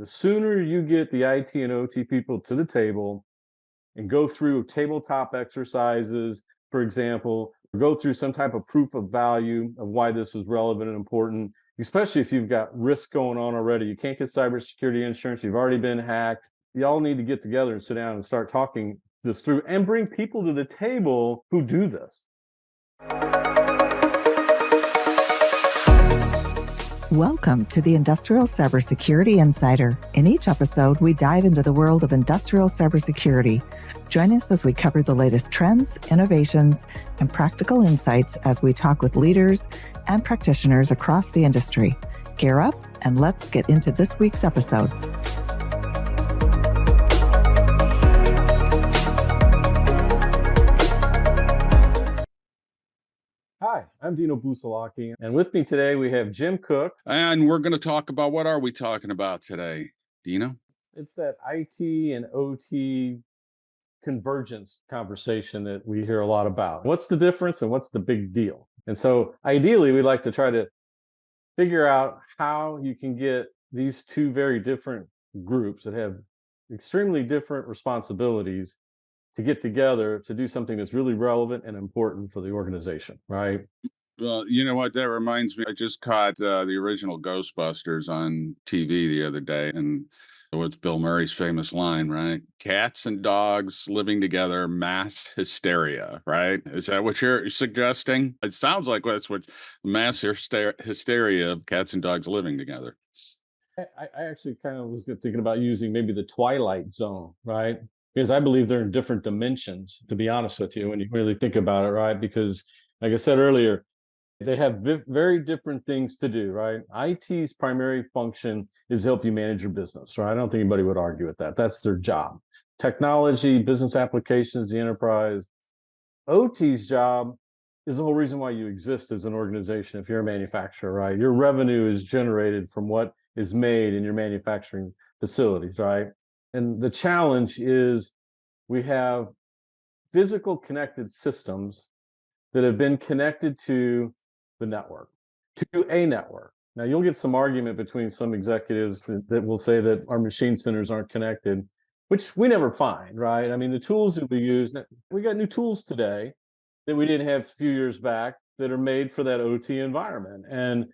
The sooner you get the IT and OT people to the table and go through tabletop exercises, for example, or go through some type of proof of value of why this is relevant and important, especially if you've got risk going on already. You can't get cybersecurity insurance, you've already been hacked. You all need to get together and sit down and start talking this through and bring people to the table who do this. Welcome to the Industrial Cybersecurity Insider. In each episode, we dive into the world of industrial cybersecurity. Join us as we cover the latest trends, innovations, and practical insights as we talk with leaders and practitioners across the industry. Gear up and let's get into this week's episode. Hi, I'm Dino Busalaki, and with me today we have Jim Cook. And we're going to talk about, what are we talking about today, Dino? It's that IT and OT convergence conversation that we hear a lot about. What's the difference and what's the big deal? And so ideally, we'd like to try to figure out how you can get these two very different groups that have extremely different responsibilities to get together to do something that's really relevant and important for the organization, right? Well, you know what? That reminds me, I just caught the original Ghostbusters on TV the other day, and with Bill Murray's famous line, right? Cats and dogs living together, mass hysteria, right? Is that what you're suggesting? It sounds like that's what mass hysteria of cats and dogs living together. I actually kind of was thinking about using maybe the Twilight Zone, right? Because I believe they're in different dimensions, to be honest with you, when you really think about it, right? Because, like I said earlier, they have very different things to do, right? IT's primary function is help you manage your business, right? I don't think anybody would argue with that. That's their job. Technology, business applications, the enterprise. OT's job is the whole reason why you exist as an organization. If you're a manufacturer, right? Your revenue is generated from what is made in your manufacturing facilities, right? And the challenge is we have physical connected systems that have been connected to the network, to a network. Now, you'll get some argument between some executives that will say that our machine centers aren't connected, which we never find, right? I mean, the tools that we use, we got new tools today that we didn't have a few years back that are made for that OT environment. And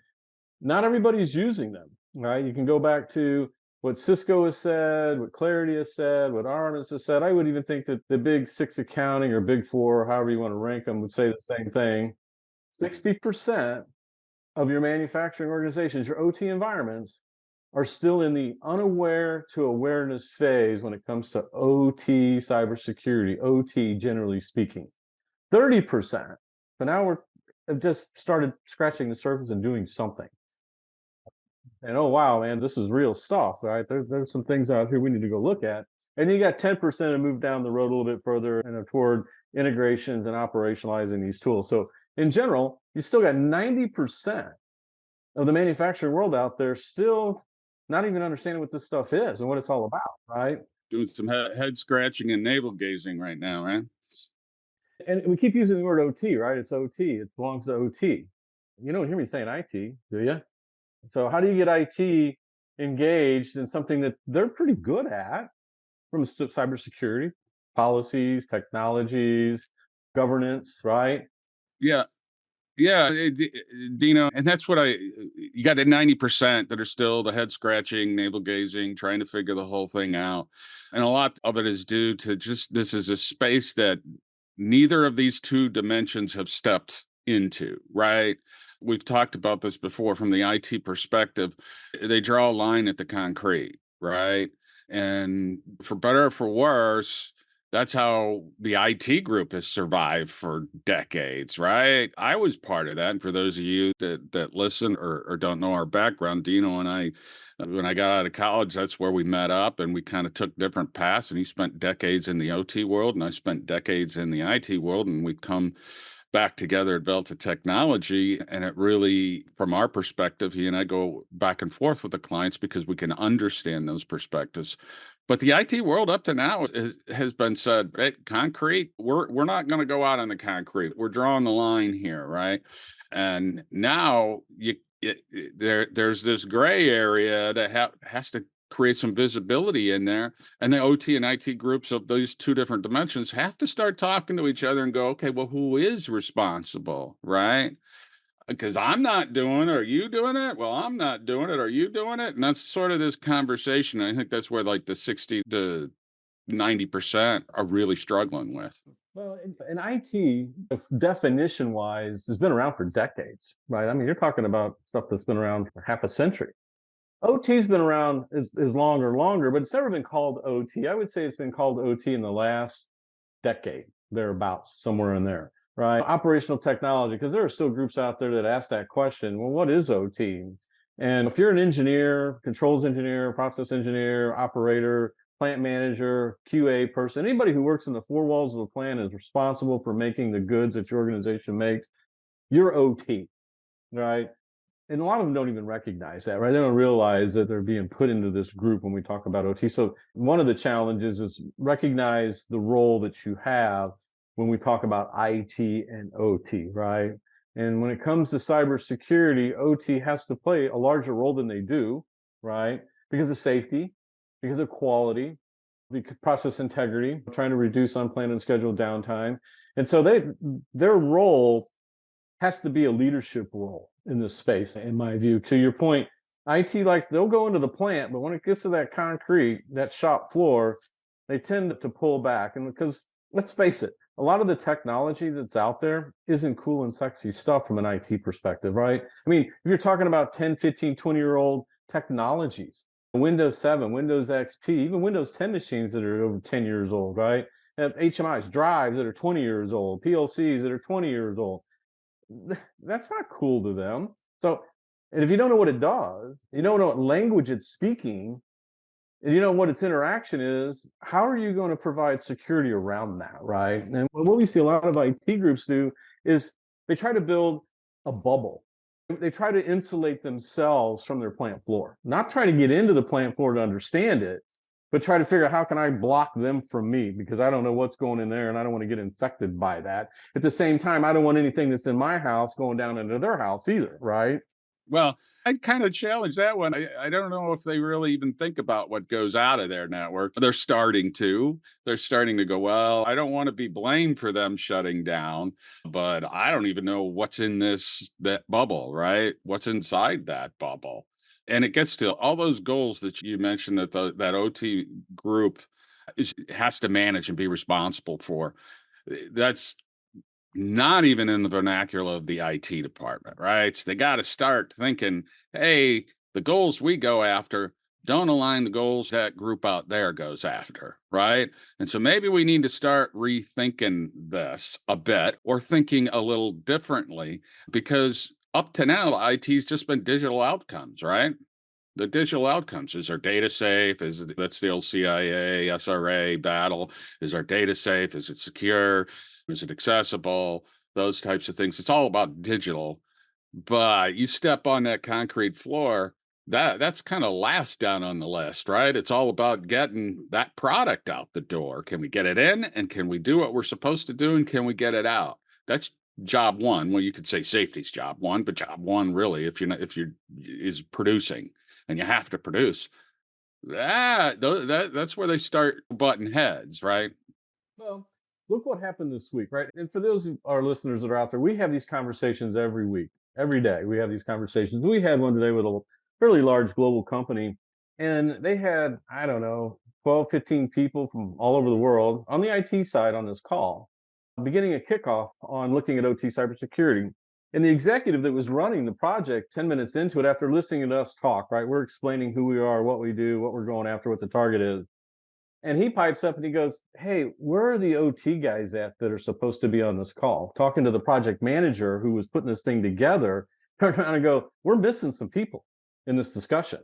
not everybody's using them, right? You can go back to what Cisco has said, what Clarity has said, what Aramis has said. I would even think that the big six accounting or big four, or however you want to rank them, would say the same thing. 60% of your manufacturing organizations, your OT environments, are still in the unaware to awareness phase when it comes to OT cybersecurity, OT generally speaking. 30%. So now have just started scratching the surface and doing something. And oh wow, man, this is real stuff, right? There's some things out here we need to go look at. And you got 10% to move down the road a little bit further and toward integrations and operationalizing these tools. So in general, you still got 90% of the manufacturing world out there still not even understanding what this stuff is and what it's all about, right? Doing some head scratching and navel gazing right now, right? And we keep using the word OT, right? It's OT. It belongs to OT. You don't hear me saying IT, do you? So how do you get IT engaged in something that they're pretty good at from cybersecurity, policies, technologies, governance, right? Yeah. Yeah, Dino, and that's what you got at 90% that are still the head scratching, navel gazing, trying to figure the whole thing out. And a lot of it is due to just, this is a space that neither of these two dimensions have stepped into, right? We've talked about this before from the IT perspective. They draw a line at the concrete, right? And for better or for worse, that's how the IT group has survived for decades, right? I was part of that. And for those of you that listen or don't know our background, Dino and I, when I got out of college, that's where we met up and we kind of took different paths. And he spent decades in the OT world and I spent decades in the IT world. And we'd come back together at Delta Technology. And it really, from our perspective, he and I go back and forth with the clients because we can understand those perspectives. But the IT world up to now has been said, hey, concrete, we're not going to go out on the concrete. We're drawing the line here, right? And now there's this gray area that has to create some visibility in there. And the OT and IT groups of those two different dimensions have to start talking to each other and go, okay, well, who is responsible, right? Because I'm not doing it. Are you doing it? Well, I'm not doing it. Are you doing it? And that's sort of this conversation. I think that's where like the 60 to 90% are really struggling with. Well, in IT, definition wise, has been around for decades, right? I mean, you're talking about stuff that's been around for half a century. OT's been around is longer, but it's never been called OT. I would say it's been called OT in the last decade, thereabouts, somewhere in there, right? Operational technology, because there are still groups out there that ask that question. Well, what is OT? And if you're an engineer, controls engineer, process engineer, operator, plant manager, QA person, anybody who works in the four walls of a plant is responsible for making the goods that your organization makes, you're OT, right? And a lot of them don't even recognize that, right? They don't realize that they're being put into this group when we talk about OT. So one of the challenges is recognize the role that you have when we talk about IT and OT, right? And when it comes to cybersecurity, OT has to play a larger role than they do, right? Because of safety, because of quality, because process integrity, trying to reduce unplanned and scheduled downtime. And so their role has to be a leadership role in this space, in my view. To your point, IT, like they'll go into the plant, but when it gets to that concrete, that shop floor, they tend to pull back. And because let's face it, a lot of the technology that's out there isn't cool and sexy stuff from an IT perspective, right? I mean, if you're talking about 10, 15, 20-year-old technologies, Windows 7, Windows XP, even Windows 10 machines that are over 10 years old, right? Have HMIs, drives that are 20 years old, PLCs that are 20 years old. That's not cool to them. So, and if you don't know what it does, you don't know what language it's speaking, and you know what its interaction is, how are you going to provide security around that, right? And what we see a lot of IT groups do is they try to build a bubble. They try to insulate themselves from their plant floor, not try to get into the plant floor to understand it, but try to figure out how can I block them from me because I don't know what's going in there and I don't want to get infected by that. At the same time, I don't want anything that's in my house going down into their house either, right? Well, I'd kind of challenge that one. I don't know if they really even think about what goes out of their network. They're starting to. They're starting to go, well, I don't want to be blamed for them shutting down, but I don't even know what's in that bubble, right? What's inside that bubble. And it gets to all those goals that you mentioned that that OT group has to manage and be responsible for. That's not even in the vernacular of the IT department, right? So they got to start thinking, hey, the goals we go after don't align the goals that group out there goes after, right? And so maybe we need to start rethinking this a bit or thinking a little differently because up to now, IT's just been digital outcomes, right? The digital outcomes is our data safe? That's the old CIA, SRA battle? Is our data safe? Is it secure? Is it accessible? Those types of things. It's all about digital. But you step on that concrete floor, that's kind of last down on the list, right? It's all about getting that product out the door. Can we get it in? And can we do what we're supposed to do? And can we get it out? That's job one. Well, you could say safety's job one, but job one really, if you're is producing and you have to produce that's where they start butting heads, right? Well, look what happened this week, right? And for those of our listeners that are out there, we have these conversations every week, every day. We have these conversations. We had one today with a fairly large global company, and they had, I don't know, 12, 15 people from all over the world on the IT side on this call, beginning a kickoff on looking at OT cybersecurity. And the executive that was running the project 10 minutes into it, after listening to us talk, right? We're explaining who we are, what we do, what we're going after, what the target is. And he pipes up and he goes, hey, where are the OT guys at that are supposed to be on this call? Talking to the project manager who was putting this thing together, turned around and go, we're missing some people in this discussion.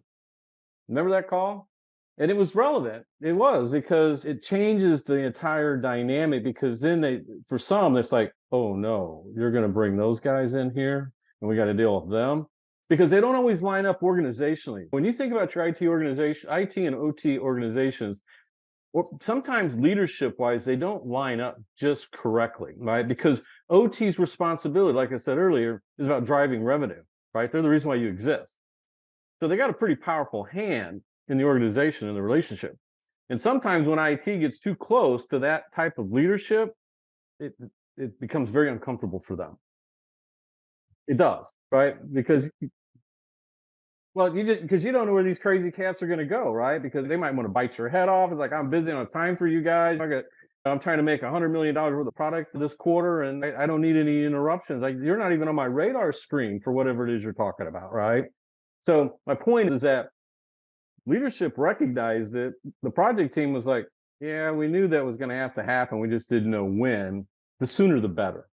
Remember that call? And it was relevant. It was because it changes the entire dynamic because then for some, it's like, oh no, you're going to bring those guys in here and we got to deal with them because they don't always line up organizationally. When you think about your IT organization, IT and OT organizations, or sometimes leadership wise, they don't line up just correctly, right? Because OT's responsibility, like I said earlier, is about driving revenue, right? They're the reason why you exist. So they got a pretty powerful hand, in the organization and the relationship. And sometimes when IT gets too close to that type of leadership, it it becomes very uncomfortable for them. It does, right? Because well, you just because you don't know where these crazy cats are going to go, right? Because they might want to bite your head off. It's like I'm busy, I don't have time for you guys. I'm trying to make $100 million worth of product this quarter, and I don't need any interruptions. Like you're not even on my radar screen for whatever it is you're talking about, right? So my point is that leadership recognized that the project team was like, yeah, we knew that was going to have to happen. We just didn't know when. The sooner the better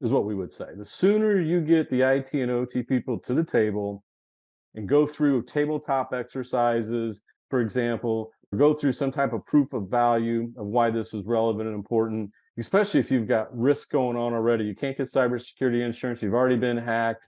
is what we would say. The sooner you get the IT and OT people to the table and go through tabletop exercises, for example, or go through some type of proof of value of why this is relevant and important, especially if you've got risk going on already. You can't get cybersecurity insurance, you've already been hacked.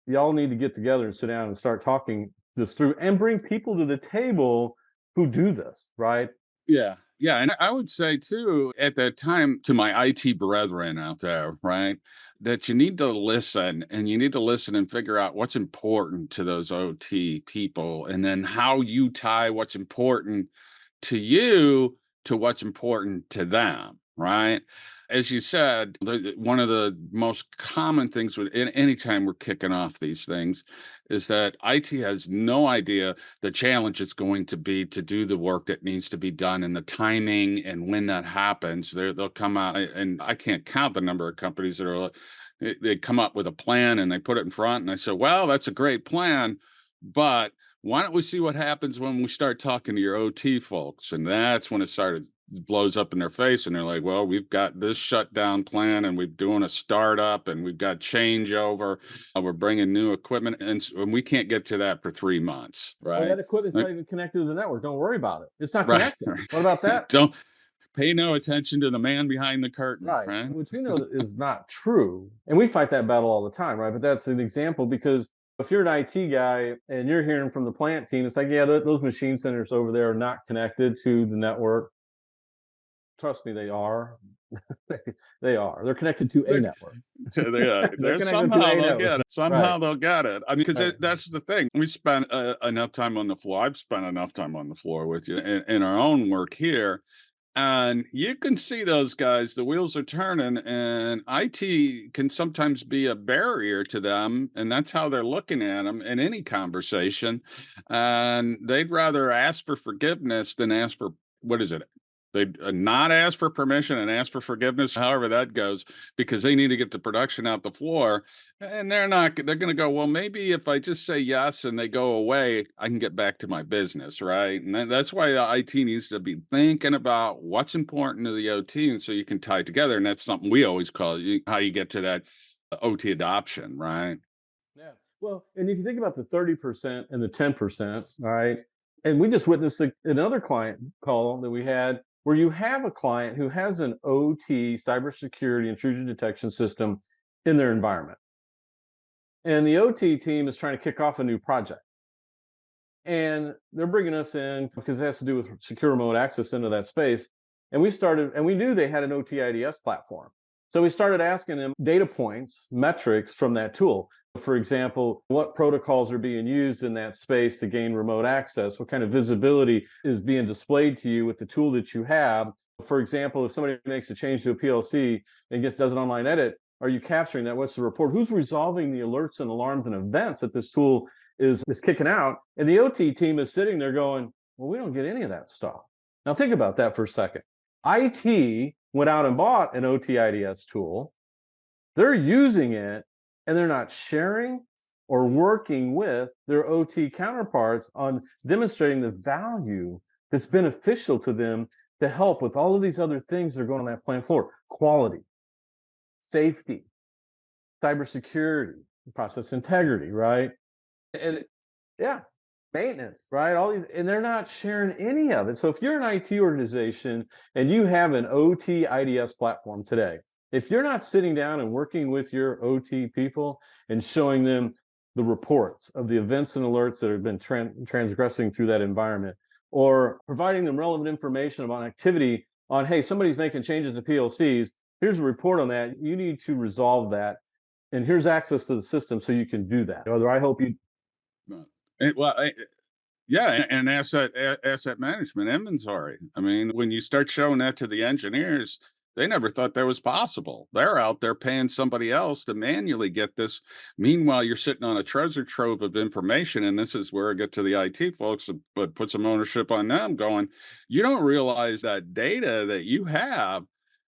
Y'all need to get together and sit down and start talking this through and bring people to the table who do this, right? Yeah. Yeah. And I would say too, at that time, to my IT brethren out there, right, that you need to listen and you need to listen and figure out what's important to those OT people and then how you tie what's important to you to what's important to them, right? As you said, one of the most common things with anytime we're kicking off these things is that IT has no idea the challenge is going to be to do the work that needs to be done and the timing and when that happens. They'll come out, and I can't count the number of companies that are they come up with a plan and they put it in front, and I say, well, that's a great plan, but why don't we see what happens when we start talking to your OT folks? And that's when it started blows up in their face, and they're like, well, we've got this shutdown plan and we're doing a startup and we've got changeover, we're bringing new equipment, and we can't get to that for 3 months, Well, right? that equipment's Like, not even connected to the network. Don't worry about it. It's not right, connected. right. What about that? Don't pay no attention to the man behind the curtain, Right. right? Which we know is not true. And we fight that battle all the time, right? But that's an example because if you're an IT guy and you're hearing from the plant team, it's like, yeah, those machine centers over there are not connected to the network. Trust me, they are. They are. They're connected to a They're, network. They're they're connected to somehow a they'll network. get it. Right. Somehow they'll get it. I mean, because Right. that's the thing. We spent enough time on the floor. I've spent enough time on the floor with you in our own work here. And you can see those guys, the wheels are turning, and IT can sometimes be a barrier to them. And that's how they're looking at them in any conversation. And they'd rather ask for forgiveness than ask for what is it? They'd not ask for permission and ask for forgiveness, however that goes, because they need to get the production out the floor. And they're going to go, well, maybe if I just say yes and they go away, I can get back to my business, right? And that's why the IT needs to be thinking about what's important to the OT. And so you can tie it together. And that's something we always call how you get to that OT adoption, right? Yeah. Well, and if you think about the 30% and the 10%, right? And we just witnessed another client call that we had where you have a client who has an OT cybersecurity intrusion detection system in their environment. And the OT team is trying to kick off a new project. And they're bringing us in because it has to do with secure remote access into that space. And we knew they had an OT IDS platform. So we started asking them data points, metrics from that tool. For example, what protocols are being used in that space to gain remote access? What kind of visibility is being displayed to you with the tool that you have? For example, if somebody makes a change to a PLC and does an online edit, are you capturing that? What's the report? Who's resolving the alerts and alarms and events that this tool is kicking out? And the OT team is sitting there going, well, we don't get any of that stuff. Now think about that for a second. IT went out and bought an OT IDS tool. They're using it and they're not sharing or working with their OT counterparts on demonstrating the value that's beneficial to them to help with all of these other things that are going on that plant floor: quality, safety, cybersecurity, process integrity, right? And yeah, maintenance, right? All these, and they're not sharing any of it. So if you're an IT organization and you have an OT IDS platform today, if you're not sitting down and working with your OT people and showing them the reports of the events and alerts that have been transgressing through that environment, or providing them relevant information about activity on, hey, somebody's making changes to PLCs, here's a report on that, you need to resolve that, and here's access to the system so you can do that. Or I hope you Well, Yeah, and asset management inventory. I mean, when you start showing that to the engineers, they never thought that was possible. They're out there paying somebody else to manually get this. Meanwhile, you're sitting on a treasure trove of information, and this is where I get to the IT folks, but put some ownership on them. Going, you don't realize that data that you have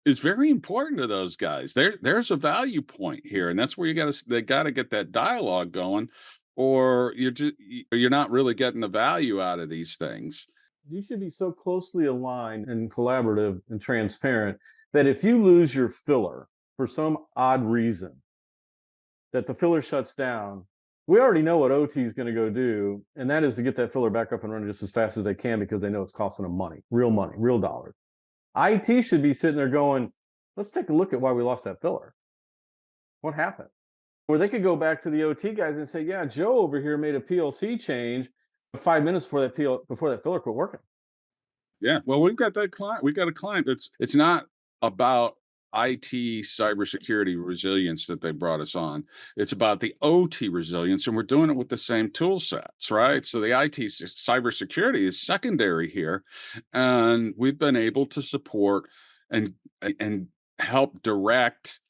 is very important to those guys. There's a value point here, and that's where they got to get that dialogue going, or you're not really getting the value out of these things. You should be so closely aligned and collaborative and transparent that if you lose your filler for some odd reason, that the filler shuts down, we already know what OT is going to go do, and that is to get that filler back up and running just as fast as they can because they know it's costing them money, real dollars. IT should be sitting there going, let's take a look at why we lost that filler. What happened? Or they could go back to the OT guys and say, yeah, Joe over here made a PLC change 5 minutes before that filler quit working. Yeah. Well, we've got that client. We've got a client it's not about IT cybersecurity resilience that they brought us on. It's about the OT resilience, and we're doing it with the same tool sets, right? So the IT cybersecurity is secondary here, and we've been able to support and and help direct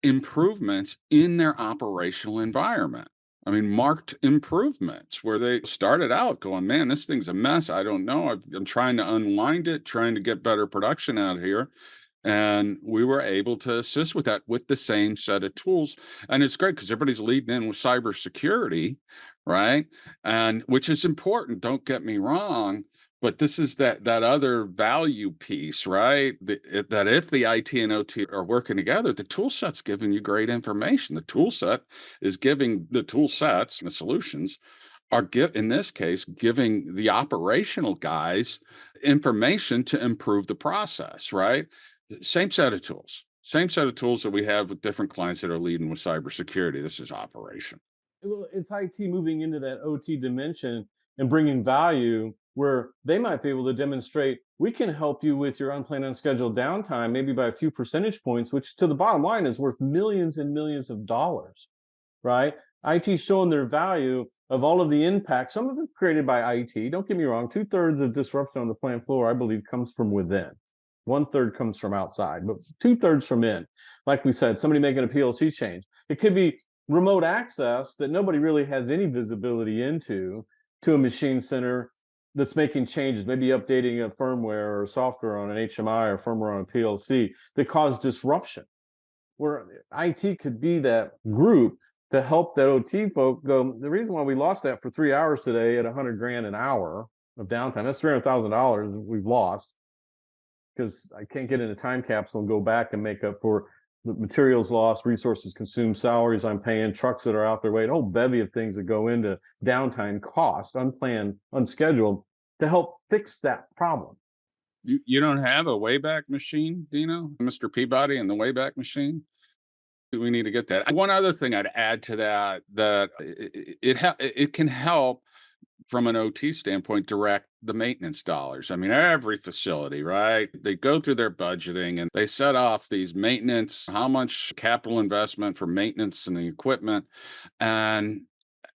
improvements in their operational environment. I mean, marked improvements where they started out going, man, this thing's a mess. I don't know. I'm trying to unwind it, trying to get better production out here. And we were able to assist with that with the same set of tools. And it's great because everybody's leading in with cybersecurity, right? And which is important, don't get me wrong. But this is that other value piece, right? That if the IT and OT are working together, the tool set's giving you great information. The tool set is giving the tool sets and the solutions are in this case giving the operational guys information to improve the process, right? Same set of tools that we have with different clients that are leading with cybersecurity. This is operation. Well, it's IT moving into that OT dimension and bringing value where they might be able to demonstrate we can help you with your unplanned, unscheduled downtime, maybe by a few percentage points, which to the bottom line is worth millions and millions of dollars, right? IT showing their value of all of the impact, some of it created by IT. Don't get me wrong, 2/3 of disruption on the plant floor, I believe, comes from within. 1/3 comes from outside, but 2/3 from in. Like we said, somebody making a PLC change. It could be remote access that nobody really has any visibility into to a machine center that's making changes, maybe updating a firmware or software on an HMI or firmware on a PLC that cause disruption. Where IT could be that group to help that OT folk go, the reason why we lost that for 3 hours today at 100 grand an hour of downtime, that's $300,000 we've lost because I can't get in a time capsule and go back and make up for the materials lost, resources consumed, salaries I'm paying, trucks that are out there waiting, a whole bevy of things that go into downtime cost, unplanned, unscheduled, to help fix that problem. You don't have a Wayback Machine, Dino, Mr. Peabody, and the Wayback Machine? We need to get that. One other thing I'd add to that it can help from an OT standpoint direct the maintenance dollars. I mean, every facility, right? They go through their budgeting and they set off these maintenance, how much capital investment for maintenance and the equipment. And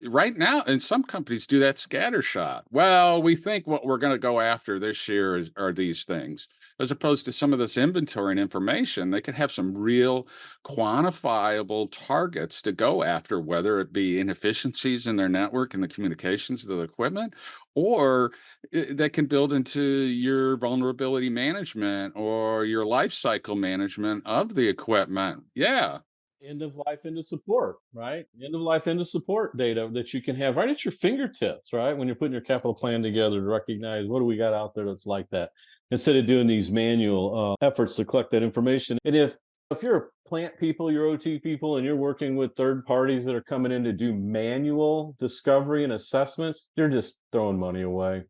right now, and some companies do that scattershot. Well, we think what we're going to go after this year are these things, as opposed to some of this inventory and information. They could have some real quantifiable targets to go after, whether it be inefficiencies in their network and the communications of the equipment, or that can build into your vulnerability management or your life cycle management of the equipment. Yeah. End of life into support, right? End of life into support data that you can have right at your fingertips, right? When you're putting your capital plan together to recognize what do we got out there that's like that, instead of doing these manual efforts to collect that information. And if you're a plant people, you're OT people, and you're working with third parties that are coming in to do manual discovery and assessments, you're just throwing money away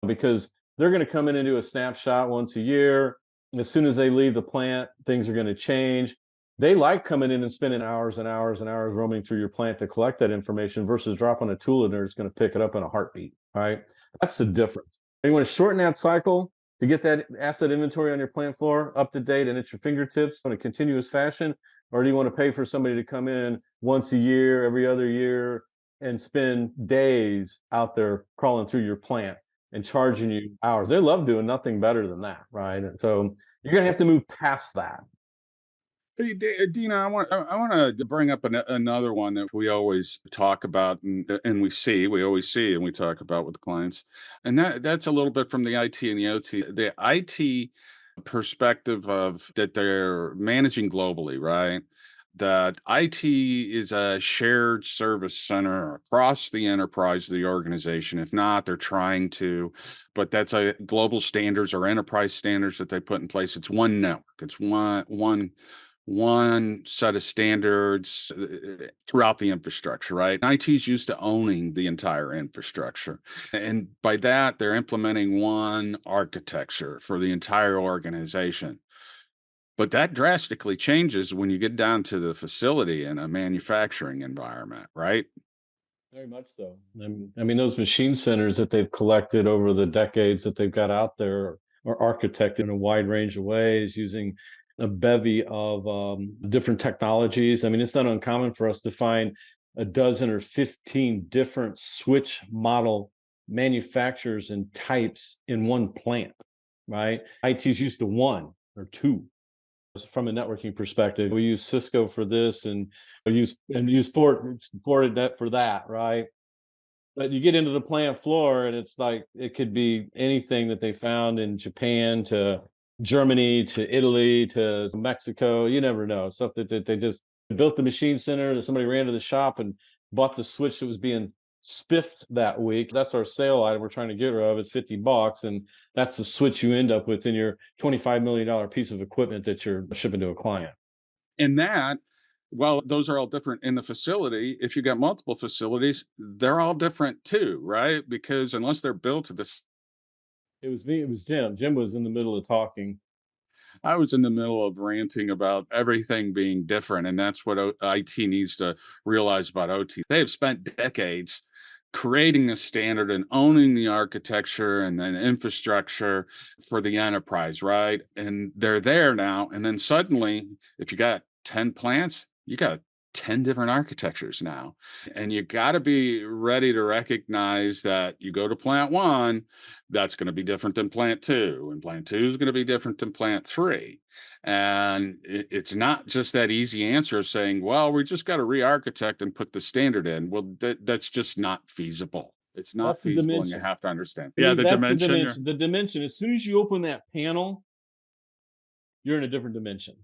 because they're going to come in and do a snapshot once a year. As soon as they leave the plant, things are going to change. They like coming in and spending hours and hours and hours roaming through your plant to collect that information versus dropping a tool in there that's going to pick it up in a heartbeat, right? That's the difference. You want to shorten that cycle to get that asset inventory on your plant floor up to date and at your fingertips in a continuous fashion, or do you want to pay for somebody to come in once a year, every other year, and spend days out there crawling through your plant and charging you hours. They love doing nothing better than that, right? And so you're going to have to move past that. Hey, Dina, I want to bring up another one that we always talk about, and we always see and we talk about with clients, and that's a little bit from the IT and the OT. The IT perspective of that they're managing globally, right? That IT is a shared service center across the enterprise of the organization. If not, they're trying to, but that's a global standards or enterprise standards that they put in place. It's one network. It's one set of standards throughout the infrastructure, right? IT is used to owning the entire infrastructure. And by that, they're implementing one architecture for the entire organization. But that drastically changes when you get down to the facility in a manufacturing environment, right? Very much so. I mean, those machine centers that they've collected over the decades that they've got out there are architected in a wide range of ways using a bevy of different technologies. I mean, it's not uncommon for us to find a dozen or 15 different switch model manufacturers and types in one plant, right? IT's used to one or two. From a networking perspective, we use Cisco for this, and we use Fortinet for that, right? But you get into the plant floor, and it's like it could be anything that they found in Japan to Germany to Italy to Mexico. You never know. Stuff that they just built the machine center, that somebody ran to the shop and bought the switch that was being spiffed that week. That's our sale item we're trying to get rid of. It's $50, and that's the switch you end up with in your $25 million piece of equipment that you're shipping to a client. And that, well, those are all different in the facility. If you got multiple facilities, they're all different too, right? Because unless they're built to this, It was me, it was Jim. Jim was in the middle of talking. I was in the middle of ranting about everything being different. And that's what IT needs to realize about OT. They have spent decades creating a standard and owning the architecture and then infrastructure for the enterprise, right? And they're there now. And then suddenly, if you got 10 plants, you got 10 different architectures now. And you got to be ready to recognize that you go to plant one, that's going to be different than plant two, and plant two is going to be different than plant three. And it's not just that easy answer of saying, well, we just got to re-architect and put the standard in. Well, that's just not feasible. It's not That's the feasible, and you dimension. have to understand. I Yeah, mean, the that's the dimension. dimension. The dimension. As soon as you open that panel, you're in a different dimension,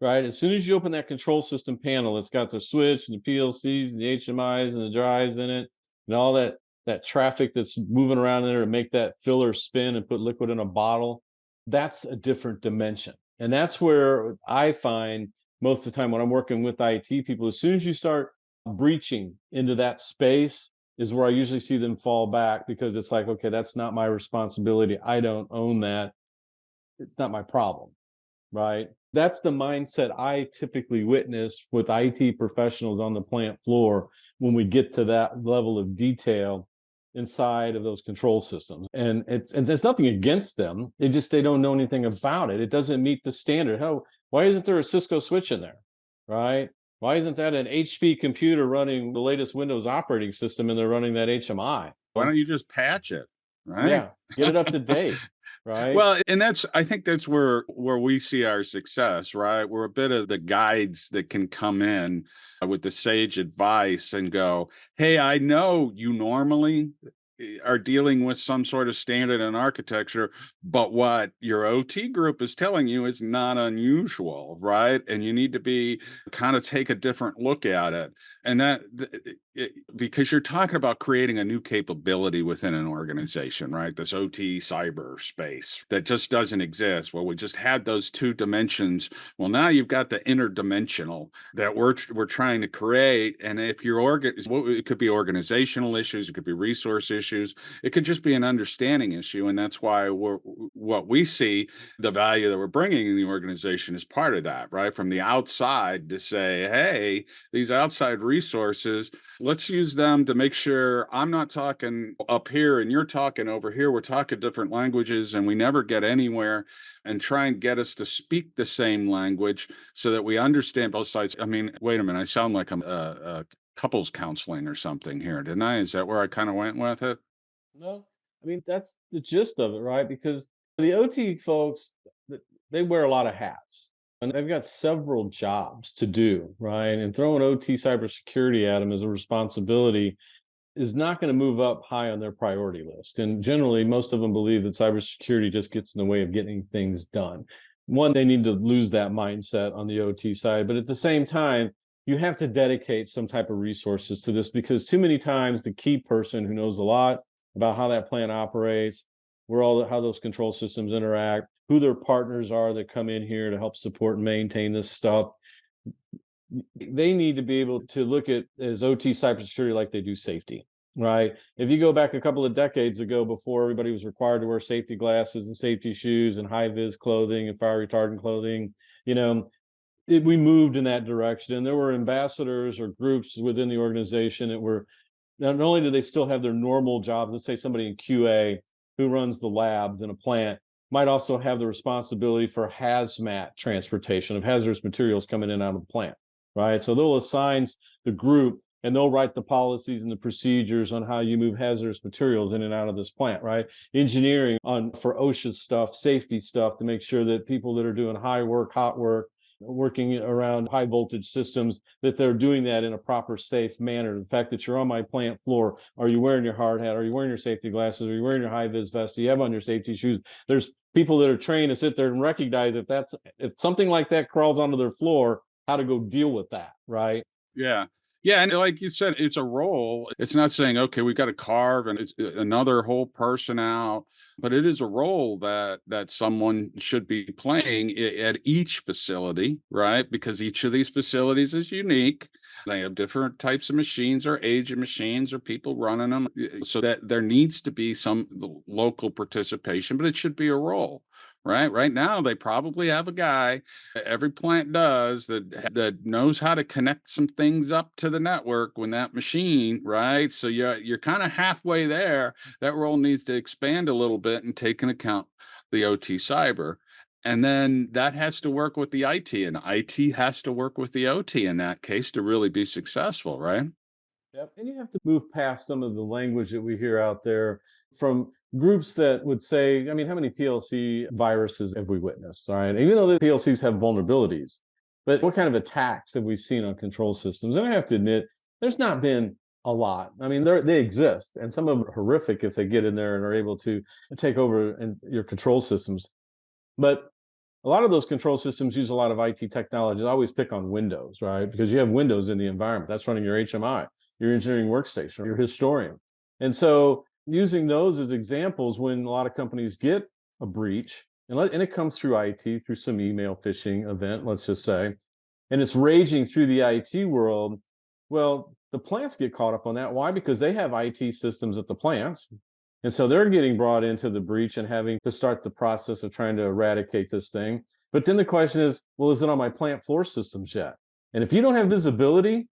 right? As soon as you open that control system panel, it's got the switch and the PLCs and the HMIs and the drives in it, and all that traffic that's moving around in there to make that filler spin and put liquid in a bottle. That's a different dimension, and that's where I find most of the time when I'm working with IT people, as soon as you start breaching into that space, is where I usually see them fall back, because it's like, okay, that's not my responsibility. I don't own that. It's not my problem, right? That's the mindset I typically witness with IT professionals on the plant floor when we get to that level of detail inside of those control systems. And there's nothing against them. They don't know anything about it. It doesn't meet the standard. Why isn't there a Cisco switch in there? Right? Why isn't that an HP computer running the latest Windows operating system and they're running that HMI? Why don't you just patch it, right? Yeah, get it up to date. Right. Well, and I think that's where we see our success, right? We're a bit of the guides that can come in with the sage advice and go, "Hey, I know you normally are dealing with some sort of standard and architecture, but what your OT group is telling you is not unusual, right? And you need to be kind of take a different look at it." And because you're talking about creating a new capability within an organization, right? This OT cyber space that just doesn't exist. Well, we just had those two dimensions. Well, now you've got the interdimensional that we're trying to create. And if it could be organizational issues, it could be resource issues, it could just be an understanding issue. And that's why what we see the value that we're bringing in the organization is part of that, right? From the outside to say, hey, these outside resources, let's use them to make sure I'm not talking up here and you're talking over here. We're talking different languages and we never get anywhere, and try and get us to speak the same language so that we understand both sides. I mean, wait a minute, I sound like I'm couples counseling or something here, didn't I? Is that where I kind of went with it? No, I mean, that's the gist of it, right? Because the OT folks, they wear a lot of hats and they've got several jobs to do, right? And throwing OT cybersecurity at them as a responsibility is not going to move up high on their priority list. And generally, most of them believe that cybersecurity just gets in the way of getting things done. One, they need to lose that mindset on the OT side. But at the same time, you have to dedicate some type of resources to this because too many times the key person who knows a lot about how that plant operates, how those control systems interact, who their partners are that come in here to help support and maintain this stuff, they need to be able to look at as OT cybersecurity like they do safety, right? If you go back a couple of decades ago, before everybody was required to wear safety glasses and safety shoes and high vis clothing and fire retardant clothing, you know, we moved in that direction. And there were ambassadors or groups within the organization that were not only do they still have their normal job, let's say somebody in QA who runs the labs in a plant might also have the responsibility for hazmat transportation of hazardous materials coming in and out of the plant, right? So they'll assign the group and they'll write the policies and the procedures on how you move hazardous materials in and out of this plant, right? Engineering on for OSHA stuff, safety stuff to make sure that people that are doing high work, hot work, working around high voltage systems, that they're doing that in a proper, safe manner. The fact that you're on my plant floor, are you wearing your hard hat? Are you wearing your safety glasses? Are you wearing your high vis vest? Do you have on your safety shoes? There's people that are trained to sit there and recognize if something like that crawls onto their floor, how to go deal with that, right? Yeah. Yeah, and like you said, it's a role. It's not saying, okay, we got to carve and it's another whole person out, but it is a role that someone should be playing at each facility, right? Because each of these facilities is unique. They have different types of machines or age of machines or people running them. So that there needs to be some local participation, but it should be a role. Right now, they probably have a guy, every plant does, that knows how to connect some things up to the network when that machine, right? So you're kind of halfway there. That role needs to expand a little bit and take into account the OT cyber. And then that has to work with the IT, and IT has to work with the OT in that case to really be successful, right? Yep. And you have to move past some of the language that we hear out there from groups that would say, I mean, how many PLC viruses have we witnessed? All right. Even though the PLCs have vulnerabilities, but what kind of attacks have we seen on control systems? And I have to admit, there's not been a lot. I mean, they exist, and some of them are horrific if they get in there and are able to take over and your control systems. But a lot of those control systems use a lot of IT technology. I always pick on Windows, right? Because you have Windows in the environment. That's running your HMI, your engineering workstation, your historian. And so using those as examples when a lot of companies get a breach, and it comes through IT, through some email phishing event, let's just say, and it's raging through the IT world, well, the plants get caught up on that. Why? Because they have IT systems at the plants. And so they're getting brought into the breach and having to start the process of trying to eradicate this thing. But then the question is, well, is it on my plant floor systems yet? And if you don't have visibility,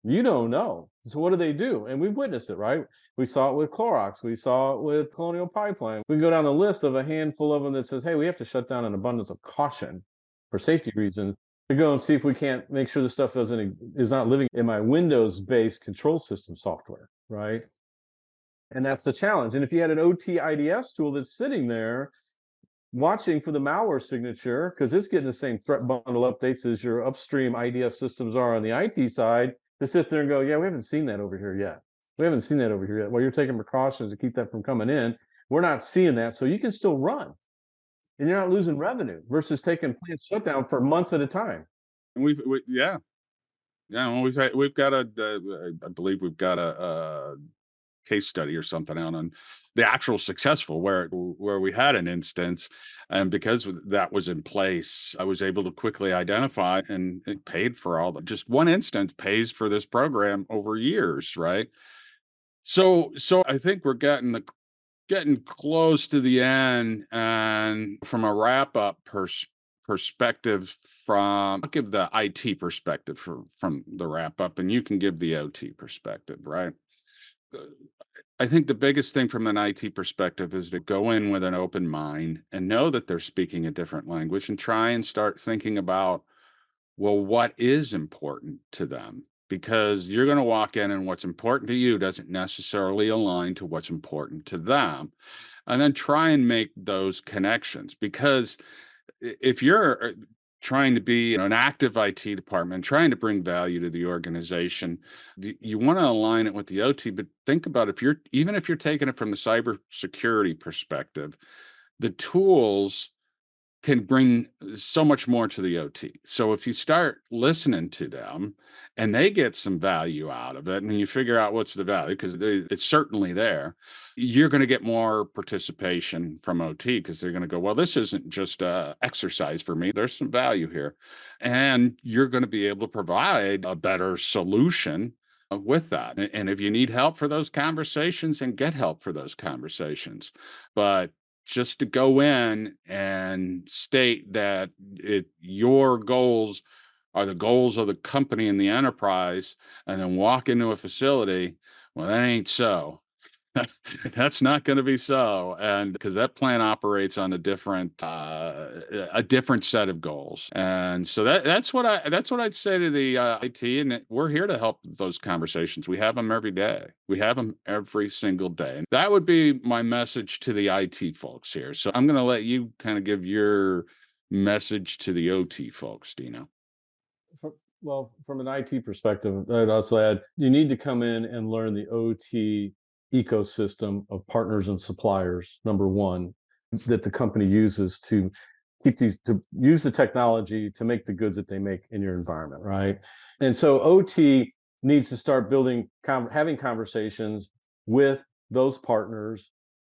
you don't know. So what do they do? And we've witnessed it, right? We saw it with Clorox. We saw it with Colonial Pipeline. We can go down the list of a handful of them that says, hey, we have to shut down an abundance of caution for safety reasons to go and see if we can't make sure the stuff is not living in my Windows-based control system software, right? And that's the challenge. And if you had an OT IDS tool that's sitting there watching for the malware signature, because it's getting the same threat bundle updates as your upstream IDS systems are on the IT side, to sit there and go, yeah, we haven't seen that over here yet. We haven't seen that over here yet. Well, you're taking precautions to keep that from coming in. We're not seeing that. So you can still run and you're not losing revenue versus taking plant shutdown for months at a time. And yeah. Yeah, well, we've got I believe we've got a case study or something out on the actual successful where we had an instance, and because that was in place, I was able to quickly identify, and it paid for just one instance pays for this program over years, right? So I think we're getting close to the end, and from a wrap up perspective, I'll give the IT perspective from the wrap up, and you can give the OT perspective, right? I think the biggest thing from an IT perspective is to go in with an open mind and know that they're speaking a different language and try and start thinking about, well, what is important to them? because you're going to walk in and what's important to you doesn't necessarily align to what's important to them. And then try and make those connections, because if you're trying to be an active IT department, trying to bring value to the organization, you want to align it with the OT. But think about if you're taking it from the cybersecurity perspective, the tools can bring so much more to the OT. So if you start listening to them and they get some value out of it, and you figure out what's the value, because it's certainly there, you're going to get more participation from OT, because they're going to go, well, this isn't just exercise for me. There's some value here. And you're going to be able to provide a better solution with that. And if you need help for those conversations, and get help for those conversations. But just to go in and state that your goals are the goals of the company and the enterprise, and then walk into a facility, well, that ain't so. That's not going to be so, and because that plant operates on a different set of goals, and so that's what I'd say to the IT, and we're here to help those conversations. We have them every day. We have them every single day, and that would be my message to the IT folks here. So I'm going to let you kind of give your message to the OT folks, Dino. Well, from an IT perspective, I'd also add you need to come in and learn the OT ecosystem of partners and suppliers, number one, that the company uses to use the technology to make the goods that they make in your environment, right? And so OT needs to start having conversations with those partners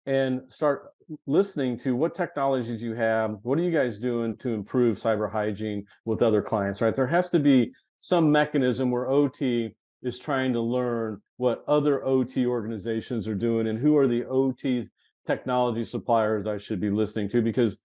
and start listening to what technologies you have. What are you guys doing to improve cyber hygiene with other clients, right? There has to be some mechanism where OT is trying to learn what other OT organizations are doing and who are the OT technology suppliers I should be listening to, because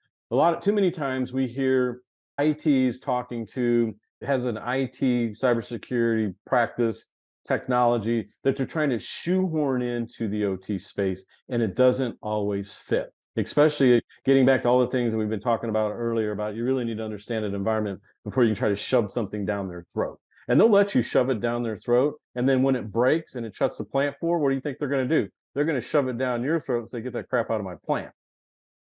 too many times we hear ITs has an IT cybersecurity practice technology that they're trying to shoehorn into the OT space, and it doesn't always fit. Especially getting back to all the things that we've been talking about earlier about you really need to understand an environment before you can try to shove something down their throat. And they'll let you shove it down their throat. And then when it breaks and it shuts the plant what do you think they're going to do? They're going to shove it down your throat and say, get that crap out of my plant.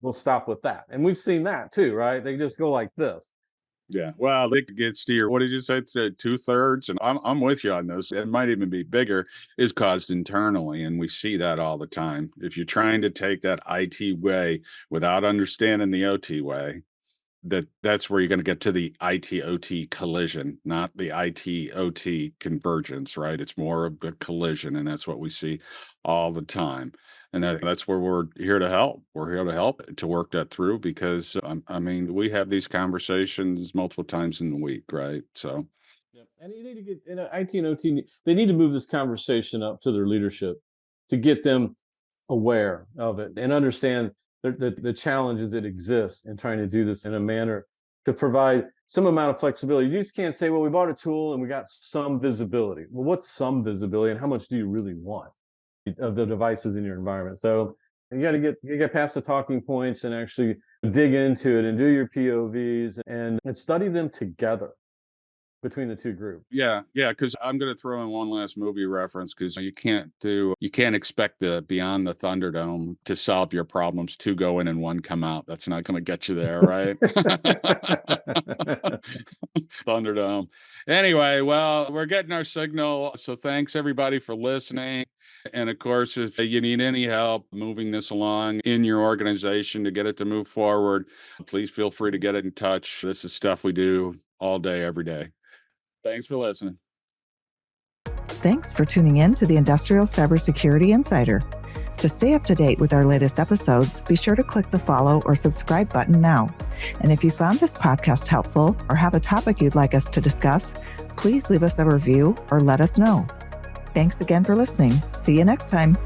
We'll stop with that. And we've seen that too, right? They just go like this. Yeah. Well, it gets to what did you say? 2/3? And I'm with you on this. It might even be bigger, is caused internally. And we see that all the time. If you're trying to take that IT way without understanding the OT way, that's where you're going to get to the IT-OT collision, not the IT-OT convergence, right? It's more of a collision, and that's what we see all the time. And that's where we're here to help. We're here to help to work that through, because I mean, we have these conversations multiple times in the week, right? So, yep. And you need to get in IT and OT. They need to move this conversation up to their leadership to get them aware of it and understand the challenges that exist in trying to do this in a manner to provide some amount of flexibility. You just can't say, well, we bought a tool and we got some visibility. Well, what's some visibility, and how much do you really want of the devices in your environment? So you got to get past the talking points and actually dig into it and do your POVs and study them together between the two groups. Yeah, because I'm going to throw in one last movie reference, because you can't expect the Beyond the Thunderdome to solve your problems, 2 go in and 1 come out. That's not going to get you there, right? Thunderdome. Anyway, well, we're getting our signal. So thanks everybody for listening. And of course, if you need any help moving this along in your organization to get it to move forward, please feel free to get in touch. This is stuff we do all day, every day. Thanks for listening. Thanks for tuning in to the Industrial Cybersecurity Insider. To stay up to date with our latest episodes, be sure to click the follow or subscribe button now. And if you found this podcast helpful or have a topic you'd like us to discuss, please leave us a review or let us know. Thanks again for listening. See you next time.